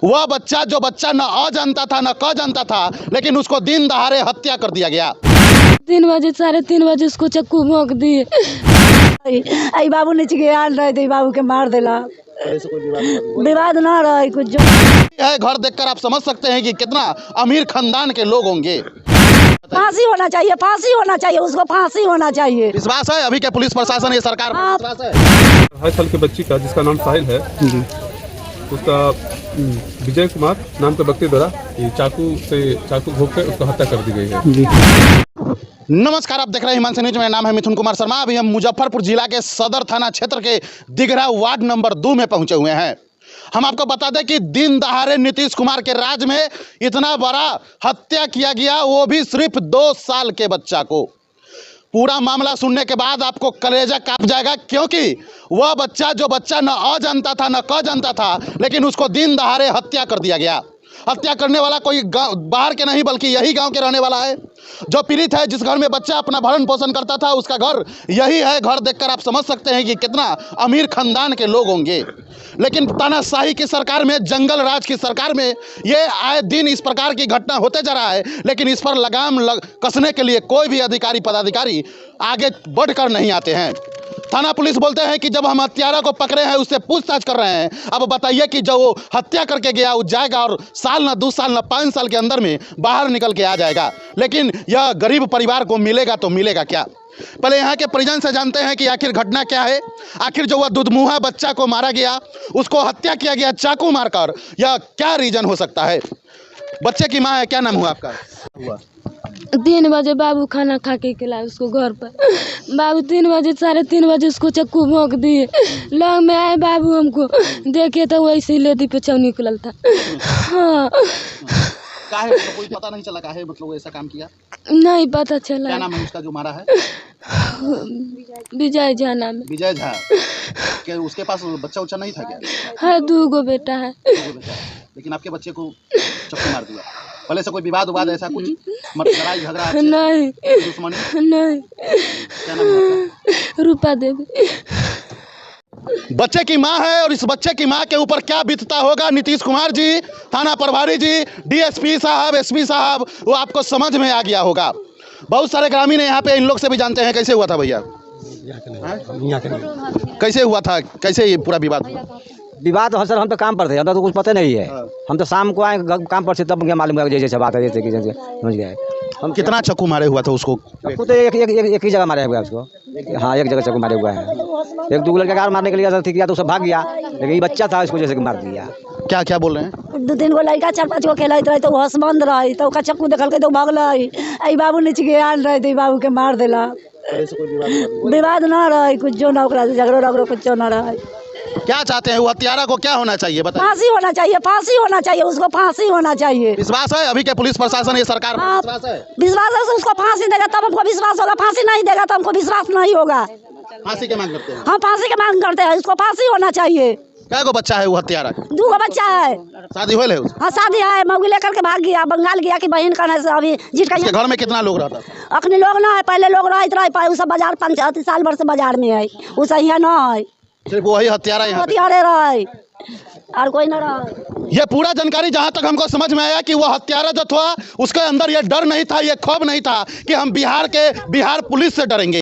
वह बच्चा जो बच्चा न अ जानता था न क जानता था, लेकिन उसको दिन दहाड़े हत्या कर दिया गया। 3 बजे 3:30 बजे उसको चक्कू भोंक दिए। आई बाबू नीचे के आल रहे थे, बाबू के मार देला। विवाद ना रहे कुछ जो है घर देखकर आप समझ सकते हैं कि कितना अमीर खानदान के लोग होंगे। फांसी होना चाहिए, फांसी होना चाहिए, उसको फांसी होना चाहिए। विश्वास है अभी के पुलिस प्रशासन, ये सरकार पर विश्वास है? 2.5 साल की बच्ची का, जिसका नाम साहिल है, उसका विजय कुमार नाम के व्यक्ति द्वारा चाकू घोंप कर उसको हत्या कर दी गई है। नमस्कार, आप देख रहे हैं हिमांशु न्यूज। मेरा नाम है मिथुन कुमार शर्मा। अभी हम मुजफ्फरपुर जिला के सदर थाना क्षेत्र के दिघरा वार्ड नंबर 2 में पहुंचे हुए हैं। हम आपको बता दें कि दिन दहाड़े नीतीश कुमार के राज में इतना बड़ा हत्या किया गया, वो भी सिर्फ 2 साल के बच्चा को। पूरा मामला सुनने के बाद आपको कलेजा कांप जाएगा, क्योंकि वह बच्चा जो बच्चा न अ जानता था न क जानता था, लेकिन उसको दिन दहाड़े हत्या कर दिया गया। हत्या करने वाला कोई बाहर के नहीं बल्कि यही गांव के रहने वाला है। जो पीड़ित है, जिस घर में बच्चा अपना भरण पोषण करता था, उसका घर यही है। घर देखकर आप समझ सकते हैं कि कितना अमीर खानदान के लोग होंगे। लेकिन तानाशाही की सरकार में, जंगल राज की सरकार में ये आए दिन इस प्रकार की घटना होते जा रहा है, लेकिन इस पर लगाम कसने के लिए कोई भी अधिकारी पदाधिकारी आगे बढ़कर नहीं आते हैं। थाना पुलिस बोलते हैं कि जब हम हत्यारा को पकड़े हैं, उससे पूछताछ कर रहे हैं। अब बताइए कि जो वो हत्या करके गया वो जाएगा और साल ना 2 साल ना 5 साल के अंदर में बाहर निकल के आ जाएगा, लेकिन यह गरीब परिवार को मिलेगा तो मिलेगा क्या? पहले यहाँ के परिजन से जानते हैं कि आखिर घटना क्या है। आखिर जो वह दुधमुहा बच्चा को मारा गया, उसको हत्या किया गया चाकू मारकर, यह क्या रीजन हो सकता है? बच्चे की माँ है, क्या नाम हुआ आपका? 3 बजे बाबू खाना खा के खिलाए उसको घर पर। बाबू 3 बजे 3:30 बजे उसको चक्कू भोंक दिए। लग में आए बाबू, हमको देखे तो वैसे ही लेदी पे चौ निकलल था। हाँ, काहे मतलब कोई पता नहीं चला काहे मतलब ऐसा काम किया? नहीं पता चला। क्या नाम है उसका जो मारा है? विजय झा नाम है। विजय झा। क्या उसके पास बच्चा उच्चा नहीं था क्या? है, 2 गो बेटा है। 2 गो बेटा, लेकिन आपके बच्चे को चक्कू मार दिया। पहले से कोई विवाद ऐसा कुछ लड़ाई झगड़ा नहीं, दुश्मनी नहीं। क्या नाम है आपका? रूपा देवी। बच्चे की माँ है, और इस बच्चे की माँ के ऊपर क्या बीतता होगा, नीतीश कुमार जी, थाना प्रभारी जी, डीएसपी साहब, एसपी साहब, वो आपको समझ में आ गया होगा। बहुत सारे ग्रामीण यहाँ पे इन लोग से भी जानते हैं। कैसे हुआ था भैया? कैसे हुआ था, कैसे ये पूरा विवाद हो सर? हम तो काम पर थे, हम तो कुछ पता नहीं है। हम तो शाम को आए काम पर से, तब मुझे मालूम है जैसे बात है, जैसे समझ गए हम। कितना चक्कू मारे हुआ था उसको? तो एक ही जगह मारे हुआ है उसको। हाँ, एक जगह चक्कू मारे हुआ है। 1-2 लड़के कार मारने के लिए किया तो सब भाग गया, लेकिन ये बच्चा था, इसको जैसे मार दिया। क्या बोल रहे हैं? 2-3 गो लड़का 4-5 गो खेलत रहे तो हंसबंद रहे, तो चक्कू देखल के तो भागल। आई बाबू नीचे के आल रहे थे, बाबू के मार देला। विवाद ना रहे कुछ जो ना, ओकरा से झगड़ो कुछ ना रहे। क्या चाहते हैं वो हत्यारा को क्या होना चाहिए बताइए? फांसी होना चाहिए, फांसी होना चाहिए, उसको फांसी होना चाहिए। विश्वास है अभी के पुलिस प्रशासन, ये सरकार पर विश्वास है? विश्वास है, उसको फांसी देगा तब हमको विश्वास होगा, फांसी नहीं देगा तो हमको विश्वास नहीं होगा। फांसी की मांग करते हैं हम फांसी की मांग करते हैं, उसको फांसी होना चाहिए। क्या बच्चा है वो हत्यारा? 2 गो बच्चा है। शादी हुई है? हाँ, शादी है। मौगी लेकर के भाग गया, बंगाल गया कि बहन का अभी जिसका घर में कितना लोग रहता था? अखनी लोग ना है, पहले लोग रहे, उ सब बाजार 5 साल भर से बाजार में है, उ सब यहाँ ना है, सिर्फ वही हत्यारा यहाँ पे? हथियारे रहे और कोई ना रहे। ये पूरा जानकारी जहाँ तक हमको समझ में आया कि वो हत्यारा जो था, उसके अंदर ये डर नहीं था, ये खौफ नहीं था कि हम बिहार पुलिस से डरेंगे।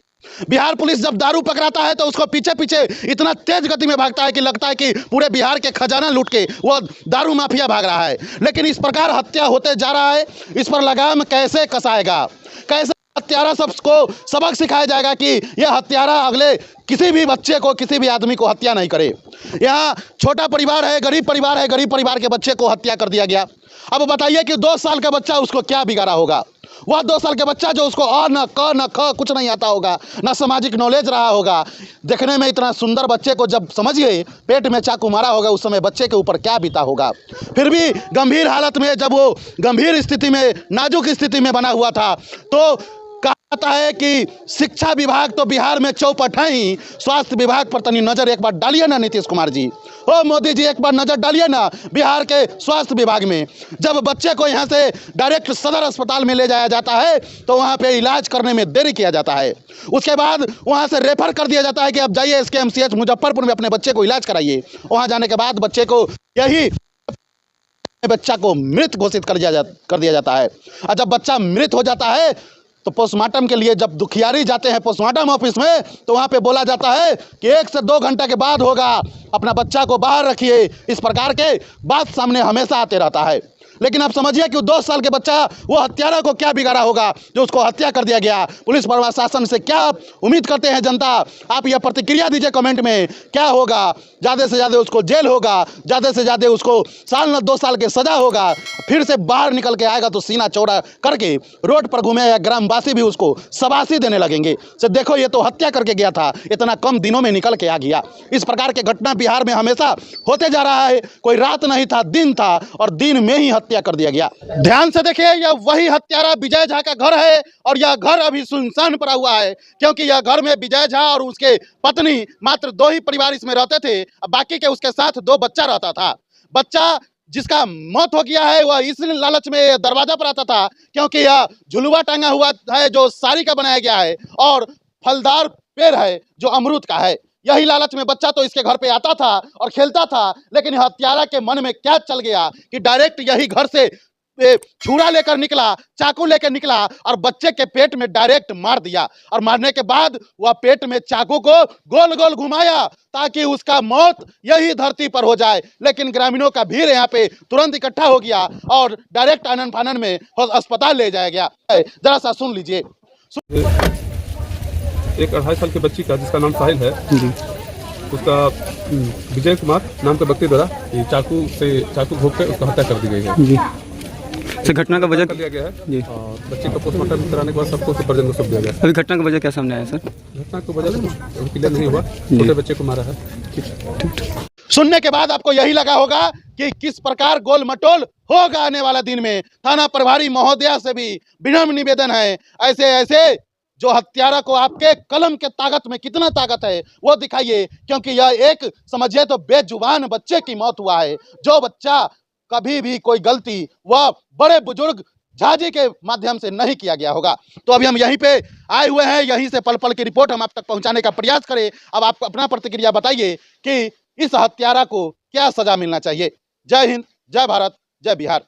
बिहार पुलिस जब दारू पकड़ाता है तो उसको पीछे पीछे इतना तेज गति में भागता है कि लगता है कि पूरे बिहार के खजाना लूट के वो दारू माफिया भाग रहा है। लेकिन इस प्रकार हत्या होते जा रहा है, इस पर लगाम कैसे कसाएगा? कैसे हत्यारा सबको सबक सिखाया जाएगा कि यह हत्यारा अगले किसी भी बच्चे को, किसी भी आदमी को हत्या नहीं करे? यहाँ छोटा परिवार है, गरीब परिवार के बच्चे को हत्या कर दिया गया। अब बताइए कि 2 साल का बच्चा, उसको क्या बिगाड़ा होगा? वह 2 साल के बच्चा जो उसको अ न क न ख कुछ नहीं आता होगा, न सामाजिक नॉलेज रहा होगा। देखने में इतना सुंदर बच्चे को जब समझिए पेट में चाकू मारा होगा, उस समय बच्चे के ऊपर क्या बीता होगा। फिर भी गंभीर हालत में, जब वो गंभीर स्थिति में, नाजुक स्थिति में बना हुआ था, तो कहा जाता है कि शिक्षा विभाग तो बिहार में चौपट है ही, स्वास्थ्य विभाग पर तनी नजर एक बार डालिए ना नीतीश कुमार जी। ओ मोदी जी, एक बार नजर डालिए ना बिहार के स्वास्थ्य विभाग में। जब बच्चे को यहाँ से डायरेक्ट सदर अस्पताल में ले जाया जाता है तो वहाँ पे इलाज करने में देरी किया जाता है, उसके बाद वहाँ से रेफर कर दिया जाता है कि अब जाइए SKMCH मुजफ्फरपुर में अपने बच्चे को इलाज कराइए। वहाँ जाने के बाद बच्चे को यही बच्चा को मृत घोषित कर दिया जाता है। और जब बच्चा मृत हो जाता है तो पोस्टमार्टम के लिए जब दुखियारी जाते हैं पोस्टमार्टम ऑफिस में, तो वहाँ पे बोला जाता है कि 1 से 2 घंटे के बाद होगा, अपना बच्चा को बाहर रखिए। इस प्रकार के बात सामने हमेशा आते रहता है। लेकिन आप समझिए कि 2 साल के बच्चा वो हत्यारा को क्या बिगाड़ा होगा जो उसको हत्या कर दिया गया। पुलिस प्रशासन से क्या उम्मीद करते हैं जनता? आप यह प्रतिक्रिया दीजिए कमेंट में। क्या होगा? ज़्यादा से ज़्यादा उसको जेल होगा, ज़्यादा से ज़्यादा उसको 2 साल की सज़ा होगा। फिर से बाहर निकल के आएगा तो सीना चौड़ा करके रोड पर घूमे या ग्रामवासी भी उसको शाबाशी देने लगेंगे। तो देखो ये तो हत्या करके गया था, इतना कम दिनों में निकल के आ गया। इस प्रकार के घटना बिहार में हमेशा होते जा रहा है। कोई रात नहीं था, दिन था, और दिन में ही हत्या कर दिया गया। ध्यान से देखिए, यह वही हत्यारा विजय झा का घर है और यह घर अभी सुनसान पड़ा हुआ है, क्योंकि यह घर में विजय झा और उसके पत्नी मात्र 2 ही परिवार इसमें रहते थे। बाकी के उसके साथ 2 बच्चा रहता था। बच्चा जिसका मौत हो गया है वह इस लालच में दरवाजा पर आता था, क्योंकि यह झुलुआ टांगा हुआ है जो साड़ी का बनाया गया है और फलदार पेड़ है जो अमरूद का है। यही लालच में बच्चा तो इसके घर पे आता था और खेलता था। लेकिन हत्यारा के मन में क्या चल गया कि डायरेक्ट यही घर से छुरा लेकर निकला, चाकू लेकर निकला और बच्चे के पेट में डायरेक्ट मार दिया। और मारने के बाद वह पेट में चाकू को गोल गोल घुमाया ताकि उसका मौत यही धरती पर हो जाए। लेकिन ग्रामीणों का भीड़ यहाँ पे तुरंत इकट्ठा हो गया और डायरेक्ट आनन फानन में अस्पताल ले जाया गया। जरा सा सुन लीजिए। एक 2.5 साल की बच्ची का जिसका नाम साहिल है, उसका विजय कुमार नाम के व्यक्ति द्वारा चाकू घोंप के उसको हत्या कर दी गई है जी। से घटना का वजह कर लिया गया है जी। और बच्चे को पोस्टमार्टम कराने के बाद सबको सुपरजन को सब दिया गया। अभी घटना का वजह क्या सामने आया सर? घटना की वजह तो क्लियर नहीं हुआ, छोटे बच्चे को मारा है। सुनने के बाद आपको यही लगा होगा कि किस प्रकार गोल मटोल होगा आने वाला दिन में। थाना प्रभारी महोदया से भी विनम्र निवेदन है, ऐसे जो हत्यारा को आपके कलम के ताकत में कितना ताकत है वो दिखाइए, क्योंकि यह एक समझिए तो बेजुबान बच्चे की मौत हुआ है। जो बच्चा कभी भी कोई गलती वह बड़े बुजुर्ग झाजी के माध्यम से नहीं किया गया होगा। तो अभी हम यहीं पे आए हुए हैं, यहीं से पल पल की रिपोर्ट हम आप तक पहुंचाने का प्रयास करें। अब आप अपना प्रतिक्रिया बताइए कि इस हत्यारा को क्या सजा मिलना चाहिए। जय हिंद, जय भारत, जय बिहार।